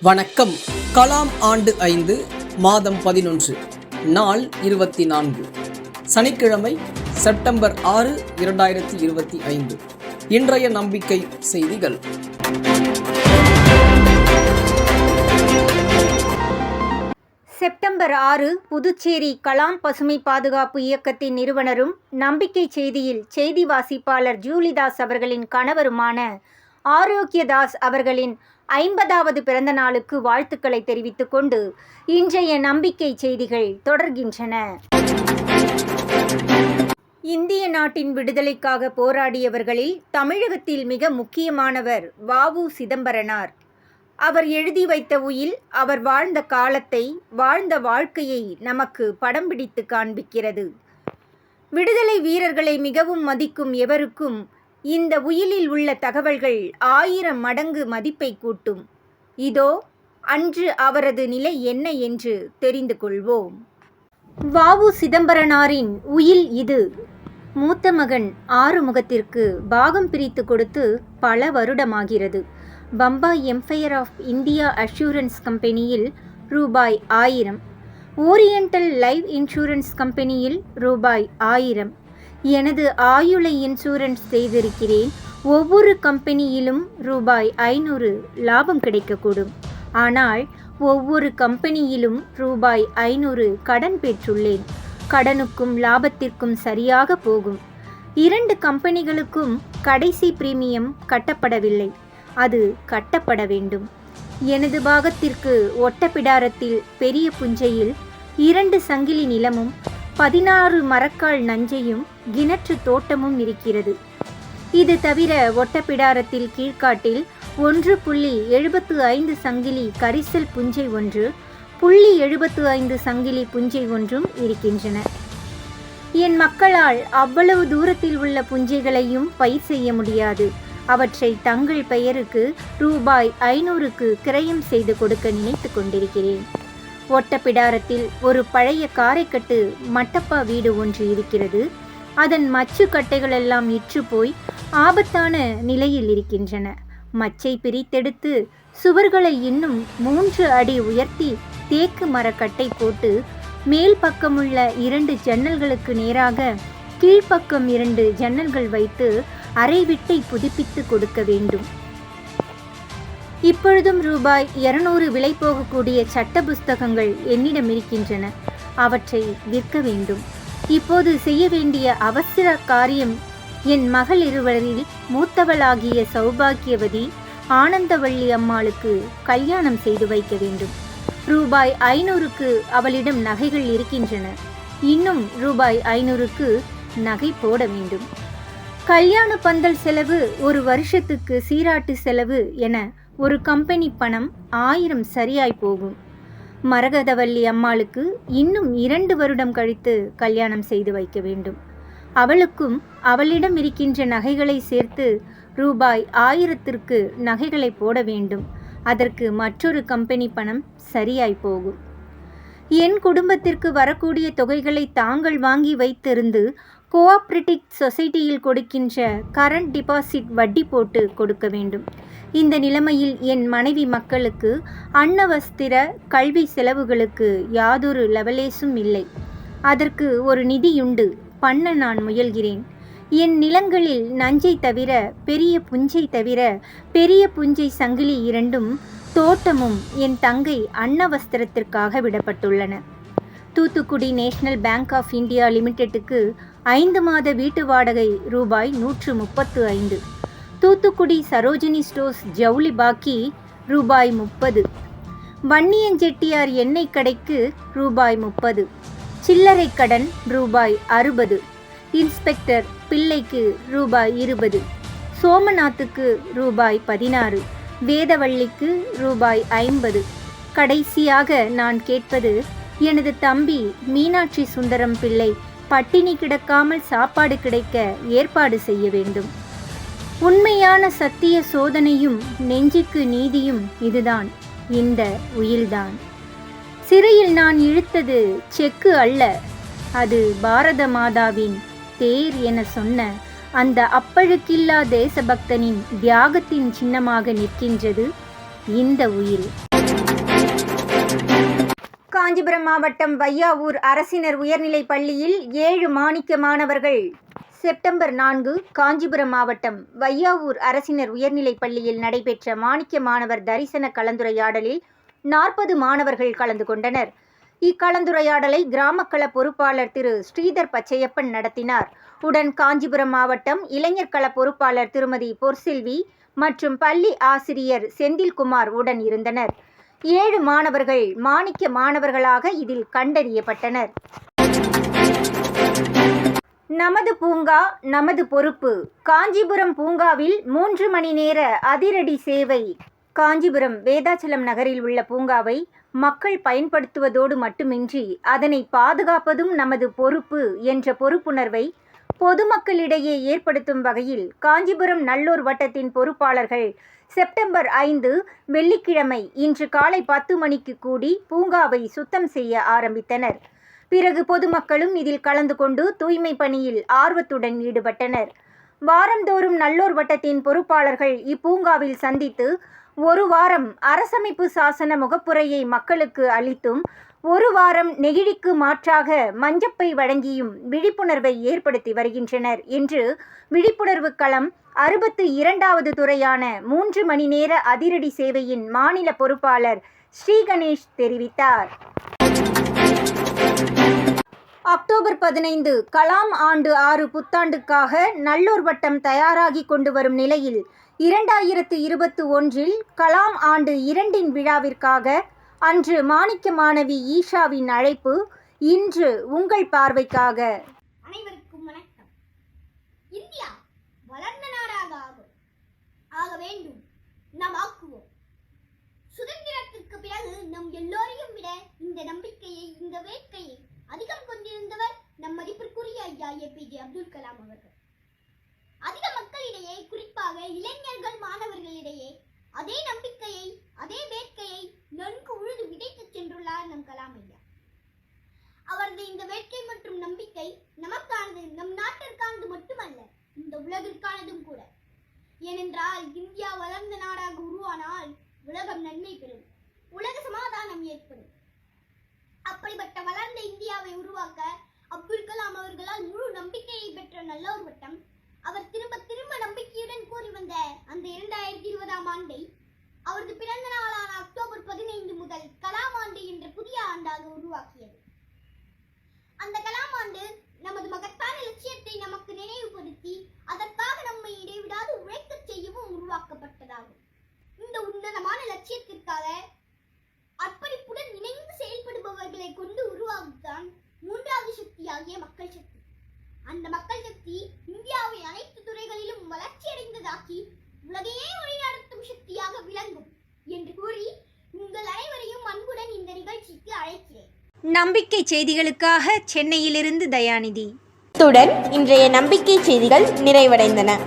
வணக்கம். கலாம் ஆண்டு 5 மாதம் 11 நாள் 24 சனிக்கிழமை செப்டம்பர் 6, 2025. இன்றைய நம்பிக்கை செய்திகள். செப்டம்பர் 6 புதுச்சேரி கலாம் பசுமை பாதுகாப்பு இயக்கத்தின் நிறுவனரும் நம்பிக்கை செய்தியில் செய்தி வாசிப்பாளர் ஜூலிதாஸ் அவர்களின் கணவருமான ஆரோக்கியதாஸ் அவர்களின் 50வது பிறந்த நாளுக்கு வாழ்த்துக்களை தெரிவித்துக் கொண்டு இன்றைய நம்பிக்கை செய்திகள் தொடர்கின்றன. இந்திய நாட்டின் விடுதலைக்காக போராடியவர்களில் தமிழகத்தில் மிக முக்கியமானவர் வ.உ. சிதம்பரனார். அவர் எழுதி வைத்த உயில் அவர் வாழ்ந்த காலத்தை, வாழ்ந்த வாழ்க்கையை நமக்கு படம் பிடித்து காண்பிக்கிறது. விடுதலை வீரர்களை மிகவும் மதிக்கும் எவருக்கும் இந்த உயிலில் உள்ள தகவல்கள் 1000 மடங்கு மதிப்பை கூட்டும். இதோ அன்று அவரது நிலை என்ன என்று தெரிந்து கொள்வோம். வ.உ. சிதம்பரனாரின் உயில் இது. மூத்த மகன் ஆறுமுகத்திற்கு பாகம் பிரித்து கொடுத்து பல வருடமாகிறது. Bombay empire of India assurance கம்பெனியில் ரூபாய் 1000, ஓரியண்டல் லைஃப் இன்சூரன்ஸ் கம்பெனியில் ரூபாய் 1000. எனது ஆயுளை இன்சூரன்ஸ் செய்திருக்கிறேன். ஒவ்வொரு கம்பெனியிலும் ரூபாய் 500 லாபம் கிடைக்கக்கூடும். ஆனால் ஒவ்வொரு கம்பெனியிலும் ரூபாய் 500 கடன் பெற்றுள்ளேன். கடனுக்கும் லாபத்திற்கும் சரியாக போகும். 2 கம்பெனிகளுக்கும் கடைசி பிரீமியம் கட்டப்படவில்லை. அது கட்டப்பட வேண்டும். எனது பாகத்திற்கு ஒட்டப்பிடாரத்தில் பெரிய புஞ்சையில் 2 சங்கிலி நிலமும் 16 மரக்கால் நஞ்சையும் கிணற்று தோட்டமும் இருக்கிறது. இது தவிர ஒட்டப்பிடாரத்தில் கீழ்காட்டில் 1.75 சங்கிலி கரிசல் புஞ்சை ஒன்று, 0.75 சங்கிலி புஞ்சை ஒன்றும் இருக்கின்றன. என் மக்களால் அவ்வளவு தூரத்தில் உள்ள புஞ்சைகளையும் பயிர் செய்ய முடியாது. அவற்றை தங்கள் பெயருக்கு ரூபாய் 500க்கு கிரயம் செய்து கொடுக்க நினைத்து கொண்டிருக்கிறேன். ஒட்டப்பிடாரத்தில் ஒரு பழைய காரைக்கட்டு மட்டப்பா வீடு ஒன்று இருக்கிறது. அதன் மச்சு கட்டைகளெல்லாம் இற்று போய் ஆபத்தான நிலையில் இருக்கின்றன. மச்சை பிரித்தெடுத்து சுவர்களை இன்னும் 3 அடி உயர்த்தி தேக்கு மரக்கட்டை போட்டு மேல் பக்கமுள்ள 2 ஜன்னல்களுக்கு நேராக கீழ்ப்பக்கம் 2 ஜன்னல்கள் வைத்து அறை விட்டை புதுப்பித்து கொடுக்க வேண்டும். இப்பொழுதும் ரூபாய் 200 விலை போகக்கூடிய சட்ட புஸ்தகங்கள் என்னிடம் இருக்கின்றன. அவற்றை விற்க வேண்டும். இப்போது செய்ய வேண்டிய அவசர காரியம் என் மகள் இருவரில் மூத்தவளாகிய சௌபாக்கியவதி ஆனந்தவள்ளி அம்மாளுக்கு கல்யாணம் செய்து வைக்க வேண்டும். ரூபாய் 500க்கு அவளிடம் நகைகள் இருக்கின்றன. இன்னும் ரூபாய் 500க்கு நகை போட வேண்டும். கல்யாண பந்தல் செலவு, ஒரு வருஷத்துக்கு சீராட்டு செலவு என ஒரு கம்பெனி பணம் 1000 சரியாய் போகும். மரகதவல்லி அம்மாளுக்கு இன்னும் 2 வருடம் கழித்து கல்யாணம் செய்து வைக்க வேண்டும். அவளுக்கும் அவளிடம் இருக்கின்ற நகைகளை சேர்த்து ரூபாய் 1000க்கு நகைகளை போட வேண்டும். அதற்கு மற்றொரு கம்பெனி பணம் சரியாய் போகும். என் குடும்பத்திற்கு வரக்கூடிய தொகைகளை தாங்கள் வாங்கி வைத்திருந்து கோஆப்ரேட்டிவ் சொசைட்டியில் கொடுக்கின்ற கரண்ட் டிபாசிட் வட்டி போட்டு கொடுக்க வேண்டும். இந்த நிலைமையில் என் மனைவி மக்களுக்கு அன்னவஸ்திர கல்வி செலவுகளுக்கு யாதொரு லெவலேசும் இல்லை. அதற்கு ஒரு நிதியுண்டு பண்ண நான் முயல்கிறேன். என் நிலங்களில் நஞ்சை தவிர, பெரிய புஞ்சை தவிர, பெரிய புஞ்சை சங்கிலி 2ம் தோட்டமும் என் தங்கை அன்னவஸ்திரத்திற்காக விடப்பட்டுள்ளன. Thoothukudi national bank of India லிமிடெட்டுக்கு 5 மாத வீட்டு வாடகை ரூபாய் 135. தூத்துக்குடி சரோஜினி ஸ்டோர்ஸ் ஜவுளி பாக்கி ரூபாய் 30. வன்னியஞ்செட்டியார் எண்ணெய் கடைக்கு ரூபாய் 30. சில்லறை கடன் ரூபாய் 60. இன்ஸ்பெக்டர் பிள்ளைக்கு ரூபாய் 20. சோமநாத்துக்கு ரூபாய் 16. வேதவள்ளிக்கு ரூபாய் 50. கடைசியாக நான் கேட்பது, எனது தம்பி மீனாட்சி சுந்தரம் பிள்ளை பட்டினி கிடக்காமல் சாப்பாடு கிடைக்க ஏற்பாடு செய்ய வேண்டும். உண்மையான சத்திய சோதனையும் நெஞ்சுக்கு நீதியும் இதுதான், இந்த உயில்தான். சிறையில் நான் இழுத்தது செக்கு அல்ல, அது பாரத மாதாவின் தேர் என சொன்ன அந்த அப்பழுக்கில்லா தேசபக்தனின் தியாகத்தின் சின்னமாக நிற்கின்றது இந்த உயிர். காஞ்சிபுரம் மாவட்டம் வையாவூர் அரசினர் உயர்நிலைப் பள்ளியில் 7 மாணிக்க மாணவர்கள். செப்டம்பர் 4 காஞ்சிபுரம் மாவட்டம் வையாவூர் அரசினர் உயர்நிலைப் பள்ளியில் நடைபெற்ற மாணிக்க மாணவர் தரிசன கலந்துரையாடலில் 40 மாணவர்கள் கலந்து கொண்டனர். இக்கலந்துரையாடலை கிராமக்கள பொறுப்பாளர் திரு ஸ்ரீதர் பச்சையப்பன் நடத்தினார். உடன் காஞ்சிபுரம் மாவட்டம் இளைஞர் கள பொறுப்பாளர் திருமதி பொற்செல்வி மற்றும் பள்ளி ஆசிரியர் செந்தில்குமார் உடன் இருந்தனர். 7 மாணவர்கள் மாணிக்க மாணவர்களாக இதில் கண்டறியப்பட்டனர். நமது பூங்கா நமது பொறுப்பு. காஞ்சிபுரம் பூங்காவில் 3 மணி நேர அதிரடி சேவை. காஞ்சிபுரம் வேதாச்சலம் நகரில் உள்ள பூங்காவை மக்கள் பயன்படுத்துவதோடு மட்டுமின்றி அதனை பாதுகாப்பதும் நமது பொறுப்பு என்ற பொறுப்புணர்வை பொதுமக்களிடையே ஏற்படுத்தும் வகையில் காஞ்சிபுரம் நல்லூர் வட்டத்தின் பொறுப்பாளர்கள் செப்டம்பர் 5 வெள்ளிக்கிழமை இன்று காலை 10 மணிக்கு கூடி பூங்காவை சுத்தம் செய்ய ஆரம்பித்தனர். பிறகு பொதுமக்களும் இதில் கலந்து கொண்டு தூய்மை பணியில் ஆர்வத்துடன் ஈடுபட்டனர். வாரந்தோறும் நல்லூர் வட்டத்தின் பொறுப்பாளர்கள் இப்பூங்காவில் சந்தித்து 1 வாரம் அரசமைப்பு சாசன முகப்புரையை மக்களுக்கு அளித்தும் 1 வாரம் நெகிழிக்கு மாற்றாக மஞ்சப்பை வழங்கியும் விழிப்புணர்வை ஏற்படுத்தி வருகின்றனர் என்று விழிப்புணர்வு களம் 62வது துறையான 3 மணி நேர அதிரடி சேவையின் மாநில பொறுப்பாளர் ஸ்ரீகணேஷ் தெரிவித்தார். அக்டோபர் 15 கலாம் ஆண்டு 6 புத்தாண்டுக்காக நல்லூர் வட்டம் தயாராகி கொண்டு வரும் நிலையில் 2021 கலாம் ஆண்டு 2 விழாவிற்காக அன்று மாணிக்க மாணவி ஈஷாவின் அழைப்பு. இன்று உங்கள் பார்வைக்காக. அனைவருக்கும் வணக்கம். இந்தியா வளர்ந்த நாடாக ஆக வேண்டும். நாம் ஆக்குவோம். சுதந்திரத்திற்கு பிறகு நம் எல்லோரையும் விட இந்த நம்பிக்கையை, இந்த வேட்கையை அதிகம் கொண்டிருந்தவர் நம் மதிப்பிற்குரிய ஐயா APJ அப்துல் கலாம் அவர்கள். அதிக மக்களிடையே, குறிப்பாக இளைஞர்கள், மாணவர்களிடையே அதே நம்பிக்கையை, அதே வேட்கையை நன்கு உழுது விதைத்துச் சென்றுள்ளார் நம் கலாம் ஐயா. அவரது இந்த வேட்கை மற்றும் நம்பிக்கை நமக்கானது, நம் நாட்டிற்கானது மட்டுமல்ல, இந்த உலகிற்கானதும் கூட. ஏனென்றால் இந்தியா வளர்ந்த நாடாக உருவானால் உலகம் நன்மை பெறும், உலக சமாதானம் ஏற்படும். அப்படிப்பட்ட வளர்ந்த இந்தியாவை உருவாக்க அப்துல் கலாம் அவர்களால் முழு நம்பிக்கையை பெற்ற நல்லூர் வட்டம் அவர் திரும்ப திரும்ப நம்பிக்கையுடன் கூறி வந்த அந்த 2020ஆம் ஆண்டை அவரது பிறந்த நாளான அக்டோபர் 15 முதல் கலாம் ஆண்டு என்ற புதிய ஆண்டாக உருவாக்கியது. அந்த கலாம் ஆண்டு நமது மகத்தான லட்சியத்தை நமக்கு நினைவுபடுத்தி அதற்காக நம்மை இடைவிடாது உழைக்கச் செய்யவும் உருவாக்கப்பட்டதாகும். இந்த உன்னதமான லட்சியத்திற்காக அர்ப்பணிப்புடன் இணைந்து செயல்படுபவர்களை கொண்டு உருவாகுதான் 3வது சக்தியாகிய மக்கள் சக்தி. அந்த மக்கள் சக்தி இந்தியாவை அனைத்து துறைகளிலும் வளர்ச்சியடைந்ததாக்கி உலகையே வழிநடத்தும் சக்தியாக விளங்கும் என்று கூறி உங்கள் அனைவரையும் அன்புடன் இந்த நிகழ்ச்சிக்கு அழைக்கிறேன். நம்பிக்கை செய்திகளுக்காக சென்னையிலிருந்து தயாநிதி. இத்துடன் இன்றைய நம்பிக்கை செய்திகள் நிறைவடைந்தன.